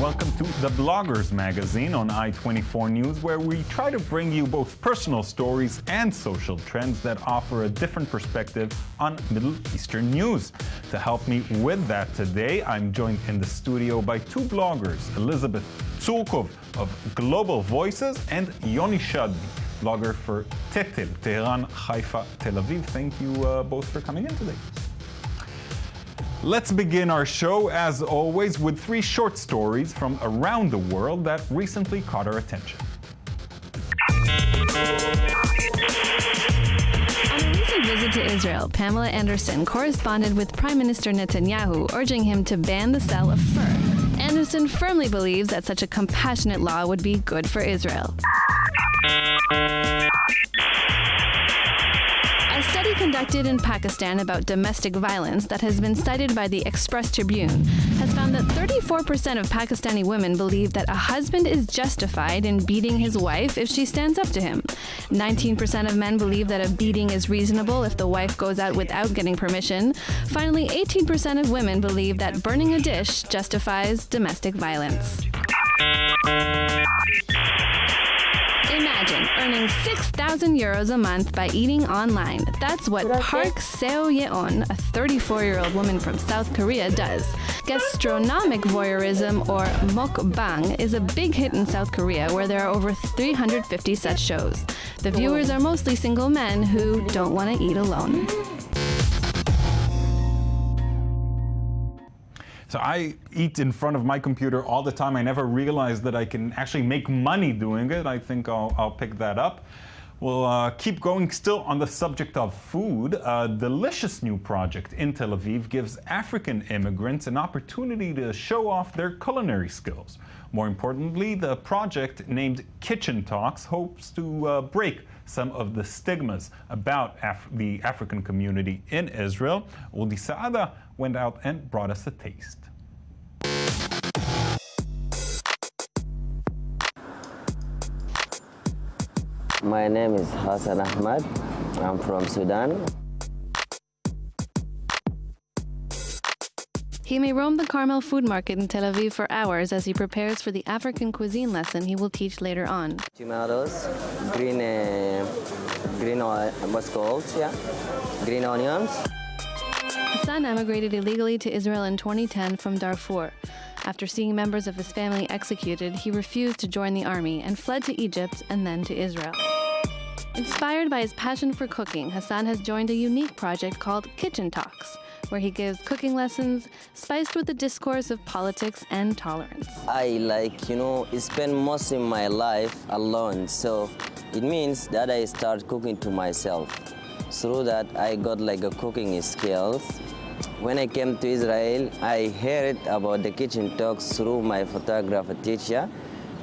welcome to The Bloggers Magazine on I-24 News, where we try to bring you both personal stories and social trends that offer a different perspective on Middle Eastern news. To help me with that today, I'm joined in the studio by two bloggers, Elizabeth Tsurkov of Global Voices and Yoni Shadmi, blogger for Tetel, Tehran, Haifa, Tel Aviv. Thank you both for coming in today. Let's begin our show, as always, with three short stories from around the world that recently caught our attention. On a recent visit to Israel, Pamela Anderson corresponded with Prime Minister Netanyahu, urging him to ban the sale of fur. Anderson firmly believes that such a compassionate law would be good for Israel. A study conducted in Pakistan about domestic violence that has been cited by the Express Tribune has found that 34% of Pakistani women believe that a husband is justified in beating his wife if she stands up to him. 19% of men believe that a beating is reasonable if the wife goes out without getting permission. Finally, 18% of women believe that burning a dish justifies domestic violence. Imagine earning 6,000 euros a month by eating online. That's what Park Seo-yeon, a 34-year-old woman from South Korea, does. Gastronomic voyeurism, or mukbang, is a big hit in South Korea, where there are over 350 such shows. The viewers are mostly single men who don't want to eat alone. So I eat in front of my computer all the time. I never realized that I can actually make money doing it. I think I'll pick that up. We'll keep going still on the subject of food. A delicious new project in Tel Aviv gives African immigrants an opportunity to show off their culinary skills. More importantly, the project, named Kitchen Talks, hopes to break some of the stigmas about the African community in Israel. Udi Saada went out and brought us a taste. My name is Hassan Ahmad. I'm from Sudan. He may roam the Carmel food market in Tel Aviv for hours as he prepares for the African cuisine lesson he will teach later on. Tomatoes, green what's called, green onions. Hassan emigrated illegally to Israel in 2010 from Darfur. After seeing members of his family executed, he refused to join the army and fled to Egypt and then to Israel. Inspired by his passion for cooking, Hassan has joined a unique project called Kitchen Talks, where he gives cooking lessons spiced with a discourse of politics and tolerance. I spend most of my life alone, so it means that I start cooking to myself. Through that, I got a cooking skills. When I came to Israel, I heard about the Kitchen Talks through my photographer teacher.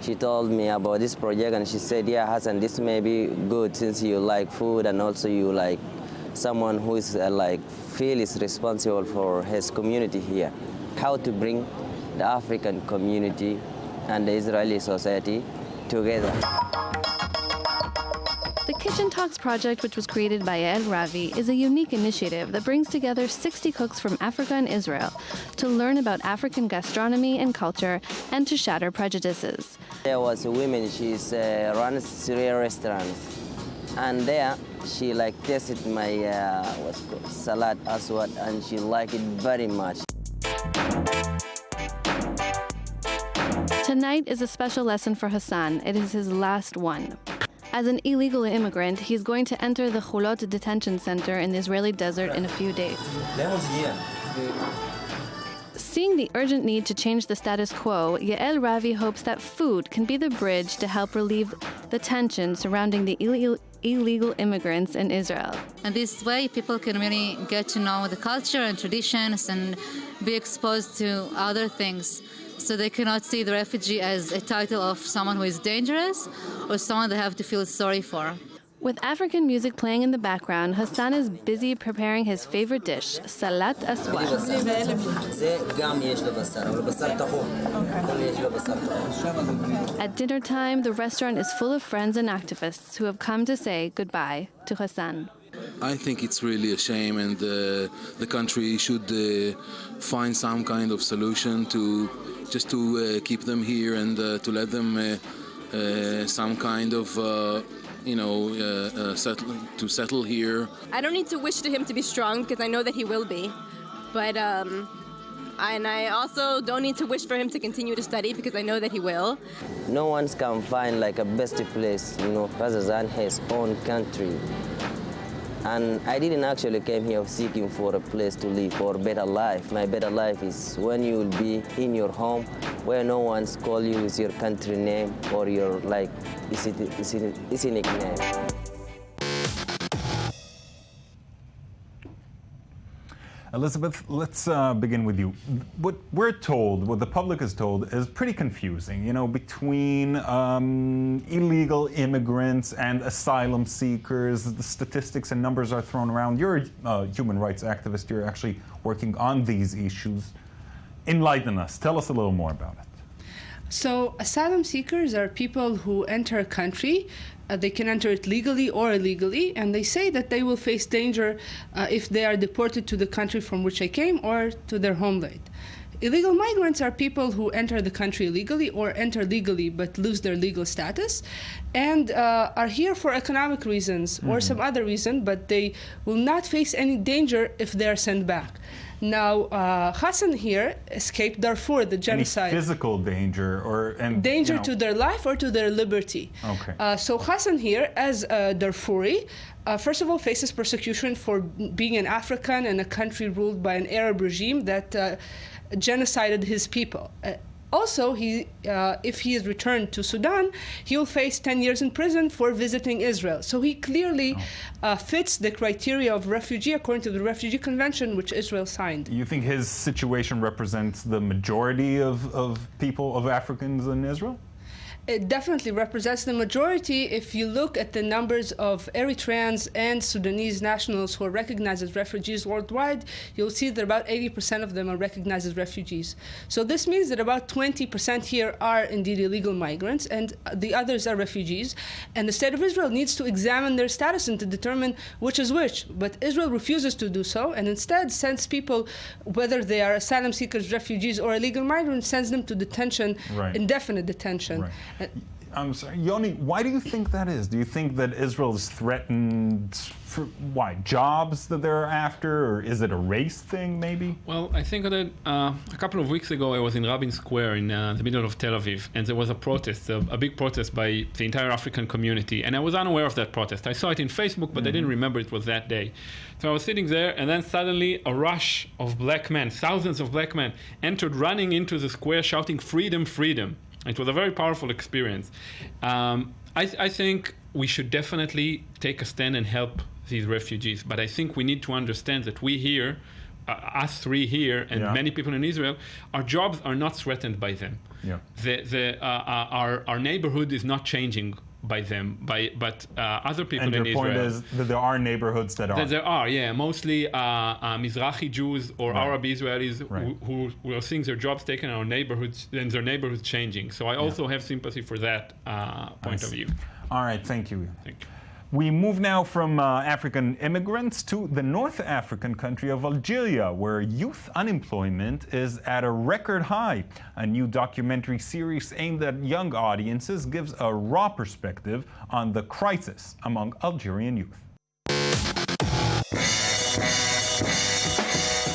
She told me about this project and she said, yeah, Hassan, this may be good since you like food and also you like someone who is feels responsible for his community here. How to bring the African community and the Israeli society together. The Kitchen Talks project, which was created by Yoad Earon, is a unique initiative that brings together 60 cooks from Africa and Israel to learn about African gastronomy and culture and to shatter prejudices. There was a woman, she runs 3 restaurants, and there she tasted my salad aswad and she liked it very much. Tonight is a special lesson for Hassan. It is his last one. As an illegal immigrant, he's going to enter the Hulot detention center in the Israeli desert in a few days. Seeing the urgent need to change the status quo, Yoad Earon hopes that food can be the bridge to help relieve the tension surrounding the illegal immigrants in Israel. And this way, people can really get to know the culture and traditions and be exposed to other things. So they cannot see the refugee as a title of someone who is dangerous or someone they have to feel sorry for. With African music playing in the background, Hassan is busy preparing his favorite dish, salat aswad. At dinner time, the restaurant is full of friends and activists who have come to say goodbye to Hassan. I think it's really a shame, and the country should find some kind of solution to just to keep them here and to let them some kind of settle here. I don't need to wish to him to be strong because I know that he will be, but and I also don't need to wish for him to continue to study because I know that he will. No one can find like a best place, rather than his own country. And I didn't actually came here seeking for a place to live or better life. My better life is when you will be in your home where no one's call you with your country name or your ethnic name. Elizabeth, let's begin with you. What we're told, what the public is told, is pretty confusing, between illegal immigrants and asylum seekers. The statistics and numbers are thrown around. You're a human rights activist. You're actually working on these issues. Enlighten us. Tell us a little more about it. So asylum seekers are people who enter a country. They can enter it legally or illegally, and they say that they will face danger if they are deported to the country from which they came or to their homeland. Illegal migrants are people who enter the country illegally or enter legally but lose their legal status and are here for economic reasons or some other reason, but they will not face any danger if they are sent back. Now, Hassan here escaped Darfur, the genocide. Any physical danger or danger to their life or to their liberty. Okay. So Hassan here, as a Darfuri, first of all, faces persecution for being an African in a country ruled by an Arab regime that genocided his people. Also, if he is returned to Sudan, he will face 10 years in prison for visiting Israel. So he clearly fits the criteria of refugee according to the Refugee Convention, which Israel signed. You think his situation represents the majority of people, of Africans in Israel? It definitely represents the majority. If you look at the numbers of Eritreans and Sudanese nationals who are recognized as refugees worldwide, you'll see that about 80% of them are recognized as refugees. So this means that about 20% here are indeed illegal migrants, and the others are refugees. And the State of Israel needs to examine their status and to determine which is which. But Israel refuses to do so, and instead sends people, whether they are asylum seekers, refugees, or illegal migrants, sends them to detention, indefinite detention. Right. I'm sorry, Yoni, why do you think that is? Do you think that Israel is threatened for, jobs that they're after, or is it a race thing, maybe? Well, I think that a couple of weeks ago I was in Rabin Square in the middle of Tel Aviv, and there was a protest, a big protest by the entire African community, and I was unaware of that protest. I saw it in Facebook, but I didn't remember it was that day. So I was sitting there, and then suddenly a rush of black men, thousands of black men, entered running into the square shouting, "Freedom, freedom." It was a very powerful experience. I think we should definitely take a stand and help these refugees. But I think we need to understand that we here, us three here, and many people in Israel, our jobs are not threatened by them. Our neighborhood is not changing by them, but other people in Israel. And your point is that there are neighborhoods that are. That there are, mostly Mizrahi Jews or Arab Israelis who are seeing their jobs taken in our neighborhoods and their neighborhoods changing. So I also have sympathy for that point of view. All right, thank you. Thank you. We move now from African immigrants to the North African country of Algeria, where youth unemployment is at a record high. A new documentary series aimed at young audiences gives a raw perspective on the crisis among Algerian youth.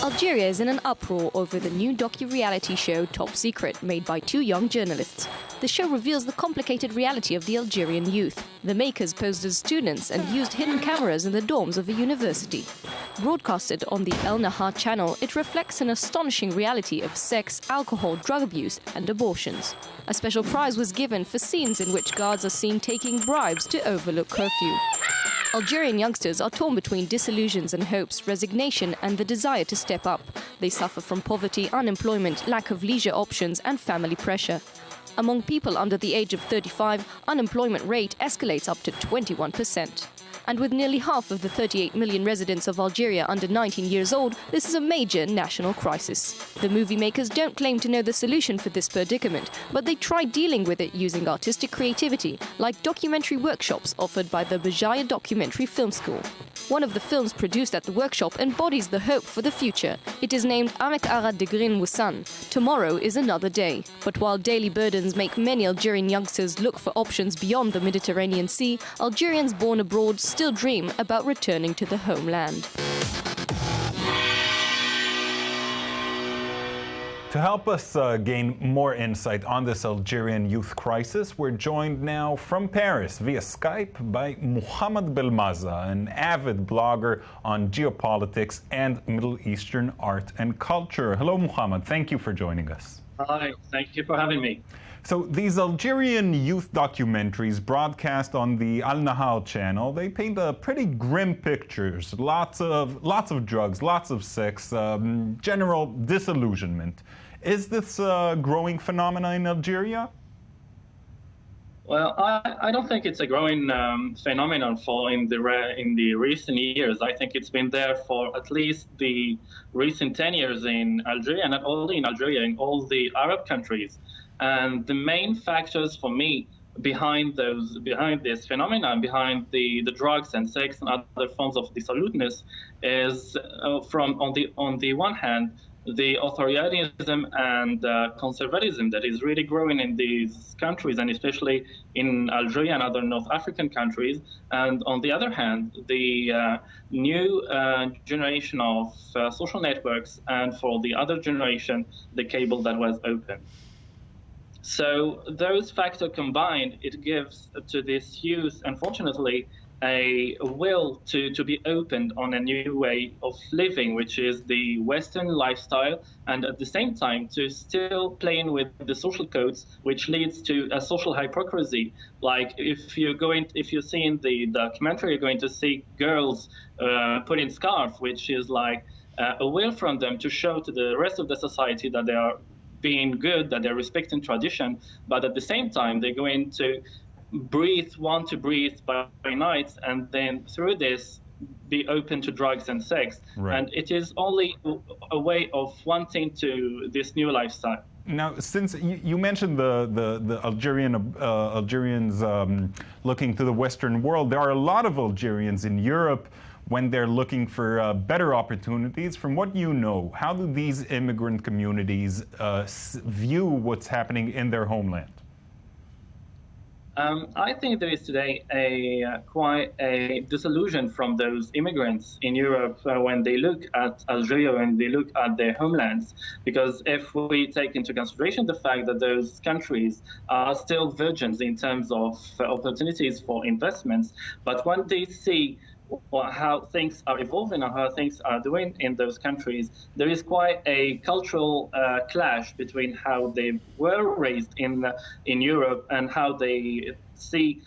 Algeria is in an uproar over the new docu-reality show Top Secret, made by two young journalists. The show reveals the complicated reality of the Algerian youth. The makers posed as students and used hidden cameras in the dorms of a university. Broadcasted on the El Nahar channel, it reflects an astonishing reality of sex, alcohol, drug abuse, and abortions. A special prize was given for scenes in which guards are seen taking bribes to overlook curfew. Algerian youngsters are torn between disillusions and hopes, resignation, and the desire to step up. They suffer from poverty, unemployment, lack of leisure options, and family pressure. Among people under the age of 35, unemployment rate escalates up to 21%. And with nearly half of the 38 million residents of Algeria under 19 years old, this is a major national crisis. The movie makers don't claim to know the solution for this predicament, but they try dealing with it using artistic creativity, like documentary workshops offered by the Bajaya Documentary Film School. One of the films produced at the workshop embodies the hope for the future. It is named Amek Arad de Green Wusan. Tomorrow is another day. But while daily burdens make many Algerian youngsters look for options beyond the Mediterranean Sea, Algerians born abroad still dream about returning to the homeland. To help us gain more insight on this Algerian youth crisis, we're joined now from Paris via Skype by Mohammed Belmaza, an avid blogger on geopolitics and Middle Eastern art and culture. Hello, Mohammed. Thank you for joining us. Hi, thank you for having me. So these Algerian youth documentaries broadcast on the Al Nahal channel, they paint a pretty grim pictures. Lots of drugs, lots of sex, general disillusionment. Is this a growing phenomenon in Algeria? Well, I don't think it's a growing phenomenon in the recent years. I think it's been there for at least the recent 10 years in Algeria, not only in Algeria, in all the Arab countries. And the main factors for me behind this phenomenon, behind the drugs and sex and other forms of dissoluteness, is on the one hand, the authoritarianism and conservatism that is really growing in these countries, and especially in Algeria and other North African countries. And on the other hand, the new generation of social networks, and for the other generation, the cable that was open. So those factors combined, it gives to this youth, unfortunately, a will to be opened on a new way of living, which is the Western lifestyle, and at the same time to still playing with the social codes, which leads to a social hypocrisy. Like if you're seeing the documentary, you're going to see girls putting scarf, which is like a will from them to show to the rest of the society that they are being good, that they're respecting tradition, but at the same time they're going to want to breathe by night, and then through this be open to drugs and sex. Right. And it is only a way of wanting to this new lifestyle. Now, since you mentioned the Algerians looking to the Western world, there are a lot of Algerians in Europe when they're looking for better opportunities. From what you know, how do these immigrant communities view what's happening in their homeland? I think there is today quite a disillusion from those immigrants in Europe when they look at Algeria and they look at their homelands. Because if we take into consideration the fact that those countries are still virgins in terms of opportunities for investments, but when they see how things are evolving and how things are doing in those countries, there is quite a cultural clash between how they were raised in Europe and how they see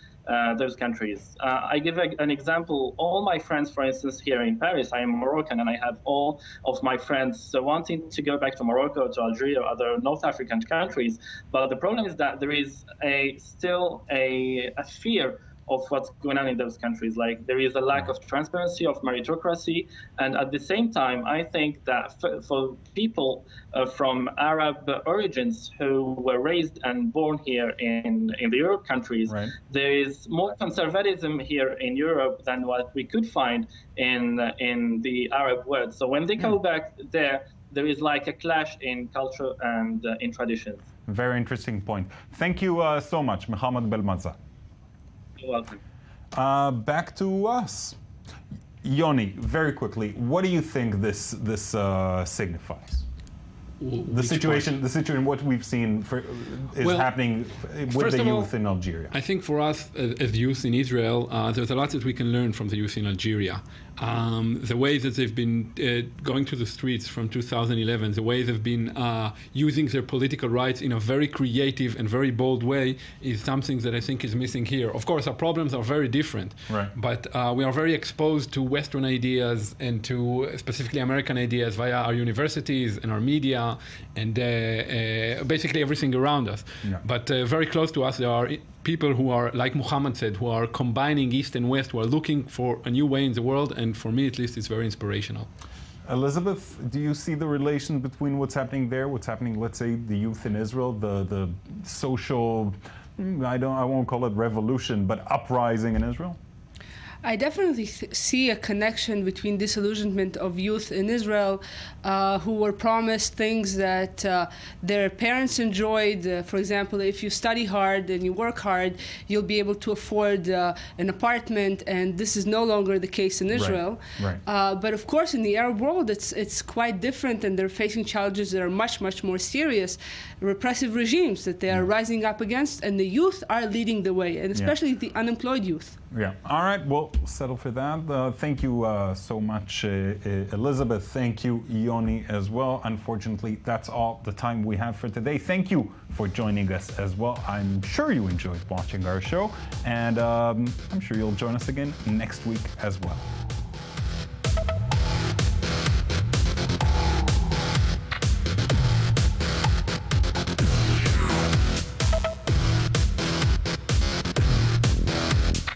those countries. I give an example. All my friends, for instance, here in Paris, I am Moroccan, and I have all of my friends wanting to go back to Morocco, to Algeria, or other North African countries. But the problem is that there is still a fear of what's going on in those countries. Like there is a lack of transparency, of meritocracy, and at the same time, I think that for people from Arab origins who were raised and born here in the Europe countries, right, there is more conservatism here in Europe than what we could find in the Arab world. So when they go back there is like a clash in culture and in traditions. Very interesting point. Thank you so much, Mohammed Belmaza. You're welcome. Back to us. Yoni, very quickly, what do you think this signifies? The situation, what we've seen is happening with the youth in Algeria. I think for us as youth in Israel, there's a lot that we can learn from the youth in Algeria. The way that they've been going to the streets from 2011, the way they've been using their political rights in a very creative and very bold way is something that I think is missing here. Of course, our problems are very different, right, but we are very exposed to Western ideas and to specifically American ideas via our universities and our media and basically everything around us. Yeah. But very close to us, there are people who are, like Muhammad said, who are combining East and West, who are looking for a new way in the world, and for me at least, it's very inspirational. Elizabeth, do you see the relation between what's happening there, what's happening, let's say, the youth in Israel, the social, I won't call it revolution, but uprising in Israel? I definitely see a connection between disillusionment of youth in Israel who were promised things that their parents enjoyed. For example, if you study hard and you work hard, you'll be able to afford an apartment, and this is no longer the case in Israel. Right. But of course, in the Arab world, it's quite different, and they're facing challenges that are much, much more serious, repressive regimes that they are rising up against, and the youth are leading the way, and especially the unemployed youth. Yeah. All right. We'll settle for that. Thank you so much, Elizabeth. Thank you, Yoni, as well. Unfortunately, that's all the time we have for today. Thank you for joining us as well. I'm sure you enjoyed watching our show, and I'm sure you'll join us again next week as well.